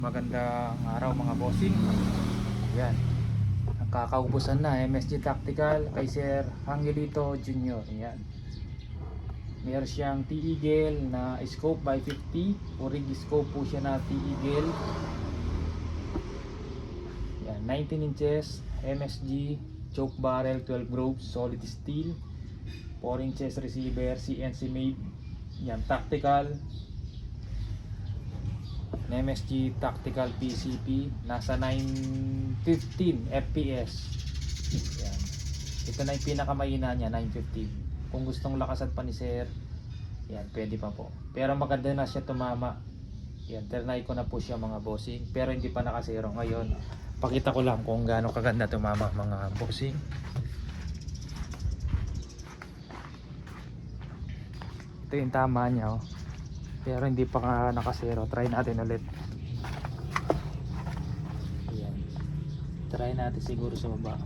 Magandang araw mga bossing. Yan. Nakakaubusan na MSG Tactical kay Sir Angelito Jr. Yan. Meron siyang T-Eagle na scope by 50. Orig scope po siya na T-Eagle. Yan, 19 inches MSG choke barrel 12 groups solid steel. 4 inches receiver CNC made. Yan, tactical. MSG Tactical PCP nasa 915 FPS. Yan. Ito na yung pinakamahina niya, 915. Kung gustong lakasan pa ni Sir, yan, pwede pa po. Pero maganda na siya tumama. Yan, ternay ko na po siya mga bossing. Pero hindi pa nakasero ngayon. Pakita ko lang kung gaano kaganda tumama mga bossing. Ito yung tama niya, oh. Pero hindi pa nakasero. Try natin ulit. Ayan. Try natin siguro sa baba.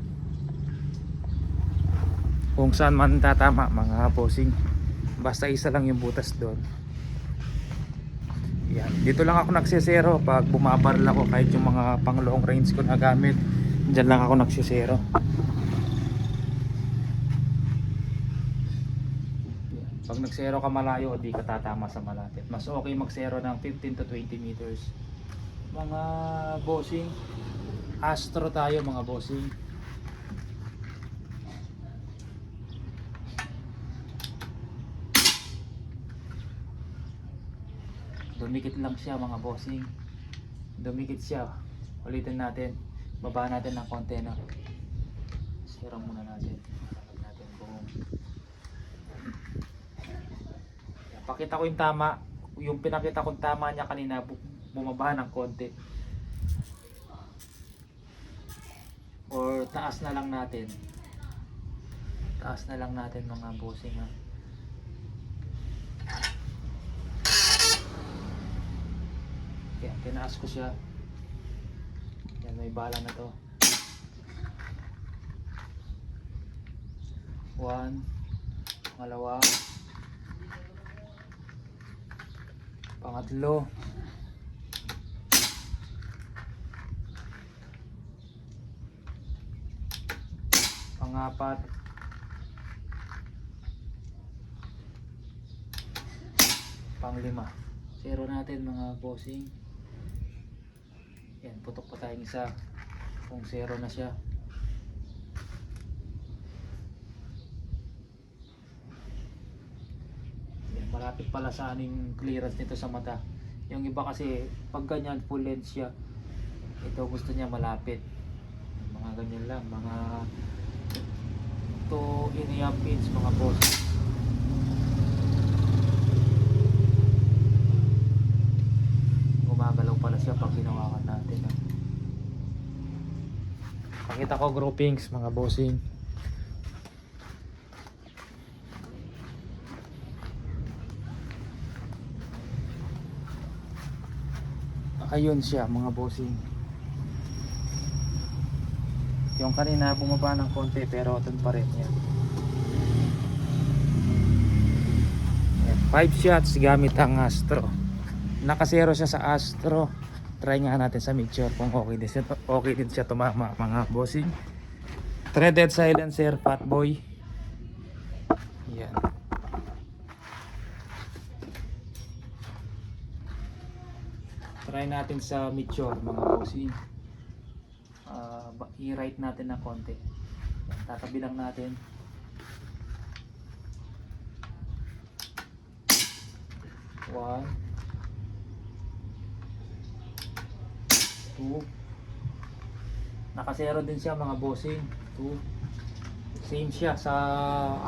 Kung saan man tatama mga bossing. Basta isa lang yung butas doon. Ayan. Dito lang ako nagsisero pag bumabaril ako, kahit yung mga pang long range ko na gamit. Diyan lang ako nagsisero. Pag nagsero ka malayo, di ka tatama sa malapit. Mas okay magsero ng 15 to 20 meters. Mga bossing, Astro tayo mga bossing. Dumikit lang siya mga bossing. Dumikit siya. Ulitin natin. Baba natin ng konti na. Sira muna natin. Natin kung pakita ko yung tama. Yung pinakita kong tama niya kanina, bumaba ng konti. Or taas na lang natin. Taas na lang natin mga bossing, ha. Yan, tinaas ko siya. Yan, may bala na to. 1, pangalawa, pangatlo, pangapat, panglima. Zero natin mga bossing. Yan, putok pa tayong isa kung zero na siya. Yan, malapit pala sa aning clearance nito sa mata. Yung iba kasi pag ganyan full lens siya, ito gusto niya malapit. Mga ganyan lang, mga 2.5 pins mga boss. Gumagalaw pala siya pag ginawakan natin, ha? Pakita ko groupings mga bossing. Ayun siya mga bossing. Yung kanina bumaba ng konti pero doon pa rin yan. 5 shots gamit ang Astro. Nakasero siya sa Astro. Try nga natin sa mixture kung okay din siya tumama mga bossing. Threaded silencer Fatboy. Yan. Try natin sa mixture mga bossing. I-right natin na konti. Tatabi lang natin. 1, 2. Nakasero din siya mga bossing. 2. Same siya sa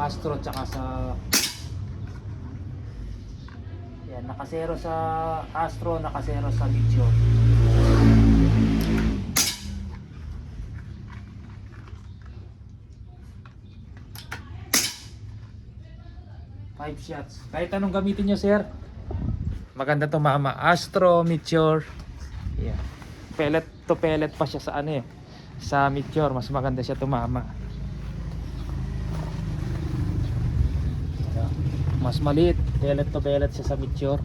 Astro tsaka sa yan, nakasero sa Astro, nakasero sa Mixture. Five shots. Kahit anong gamitin nyo, sir, maganda tumama. Astro, Mixture. Yeah. Pellet to pellet pa siya sa ano, sa Mixture. Mas maganda siya tumama. Mas maliit, pellet to pellet siya sa Mixture.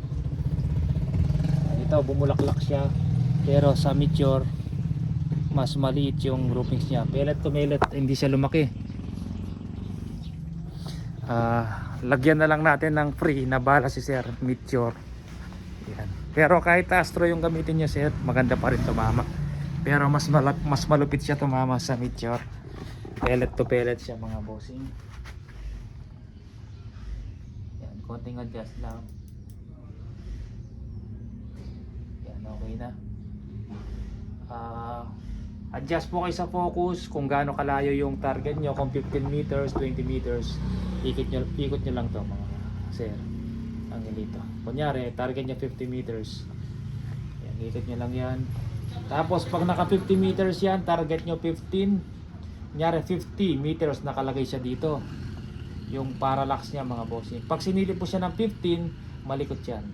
Ito bumulaklak siya. Pero sa Meteor mas maliit yung groupings niya. Pellet to pellet, hindi siya lumaki. Lagyan na lang natin ng free na bala si Sir Meteor. Yan. Pero kahit Astro yung gamitin niya Sir, maganda pa rin tumama. Pero mas malupit siya tumama sa Meteor. Pellet to pellet siya mga bossing. Yan, konting adjust lang. Yan, okay na. Adjust po kayo sa focus kung gaano kalayo yung target nyo, kung 15 meters, 20 meters, ikot nyo lang to mga sir. Ang dito. Kunyari, target nyo 50 meters. Yan, ikot nyo lang yan. Tapos pag naka 50 meters yan, target nyo 15. Kunyari 50 meters nakalagay siya dito. Yung parallax niya mga bossing. Pag sinilip po siya ng 15, malikot yan.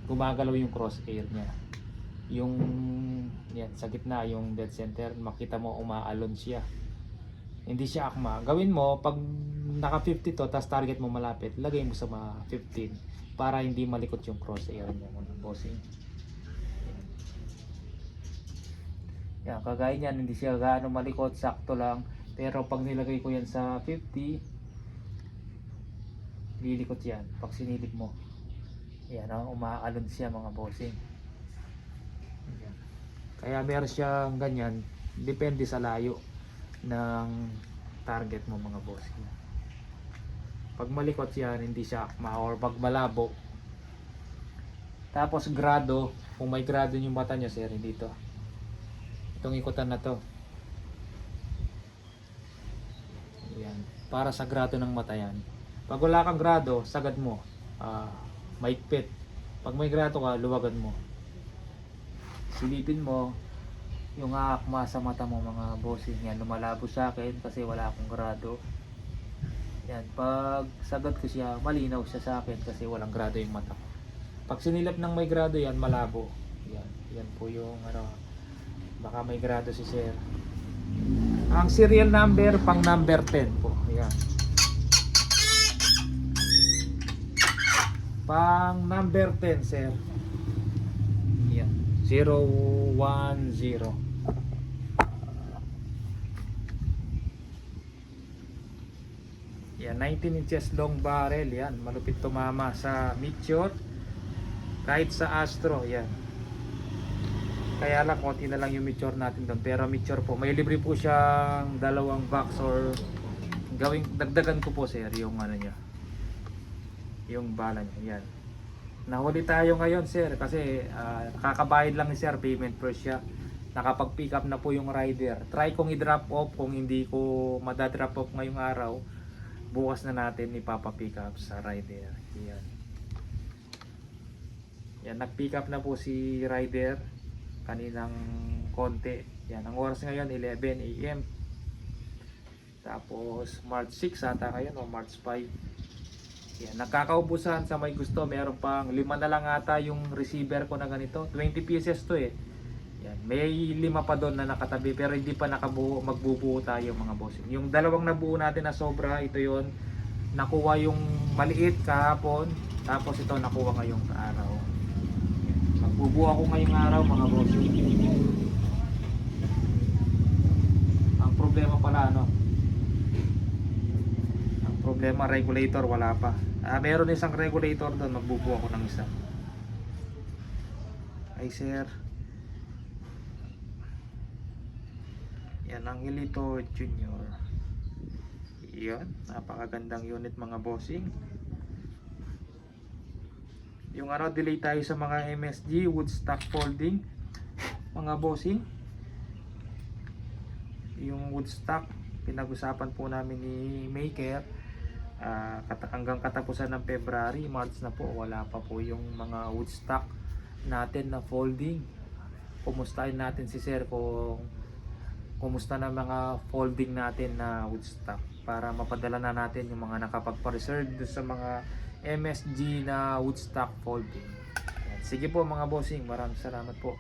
Gumagalaw yung crosshair niya. Yung yan sa gitna, yung dead center, makita mo umaalon siya, hindi siya akma. Gawin mo pag naka 50 to tapos target mo malapit, lagay mo sa mga 15 para hindi malikot yung crosshair niya mga bossing. Yan, kagaya niyan, hindi siya gaano malikot, sakto lang. Pero pag nilagay ko yan sa 50, lilikot yan pag sinilip mo. Yan, umaalon siya mga bossing. Kaya meron siyang ganyan, depende sa layo ng target mo mga boss. Pag malikot yan, hindi siya akma, or pag malabo. Tapos grado, kung may grado yung mata niya sir, dito. Itong ikutan na to. Yan, para sa grado ng mata yan. Pag wala kang grado, sagad mo, maigpit. Pag may grado ka, luwagan mo. Silipin mo yung aakma sa mata mo mga bossing. Yan, lumalabo sa akin kasi wala akong grado. Yan, pag sagad ko siya, malinaw siya sa akin kasi walang grado yung mata. Pag sinilip ng may grado yan, malabo. Yan, yan po yung baka may grado si sir. Ang serial number pang number 10 po. Yan, pang number 10 sir. 010. Yan, 19 inches long barrel. Yan, malupit tumama sa Meteor. Kahit sa Astro, yan. Kaya lang, konti na lang yung Meteor natin doon. Pero Meteor po, may libre po siyang dalawang box or dagdagan ko po sir yung ano niya. Yung bala niya, yan. Nahuli tayo ngayon sir kasi nakakabayad lang ni sir, payment first siya. Nakapag-pick up na po yung rider. Try kong i-drop off, kung hindi ko madadrop off ngayong araw, bukas na natin ipapa-pick up sa rider. Yan. Yan, nag-pick up na po si rider kaninang konti. Yan, ang oras ngayon 11 AM. Tapos March 6 ata ngayon o March 5. Yan, nagkakaubusan sa may gusto. Meron pang 5 na lang ata yung receiver ko na ganito. 20 pieces to eh. Yan, may 5 pa doon na nakatabi pero hindi pa nakabuo, magbubuo tayo mga bossing. Yung dalawang nabuo natin na sobra, ito yon. Nakuha yung maliit kahapon, tapos ito nakuha ngayong araw. Yan, magbubuo ako ngayong araw mga bossing. Ang problema pala problema regulator, wala pa. Meron isang regulator doon, magbubuo ako ng isa. Ay sir, yan ang Elito Junior. Yan, napakagandang unit mga bossing. Yung delay tayo sa mga MSG wood stock folding mga bossing. Yung wood stock pinag-usapan po namin ni Maker. Hanggang katapusan ng February, March na po, wala pa po yung mga wood stock natin na folding. Kumustahin natin si sir kung kumusta na mga folding natin na wood stock para mapadala na natin yung mga nakapagpa-reserve sa mga MSG na wood stock folding. Sige po mga bossing, maraming salamat po.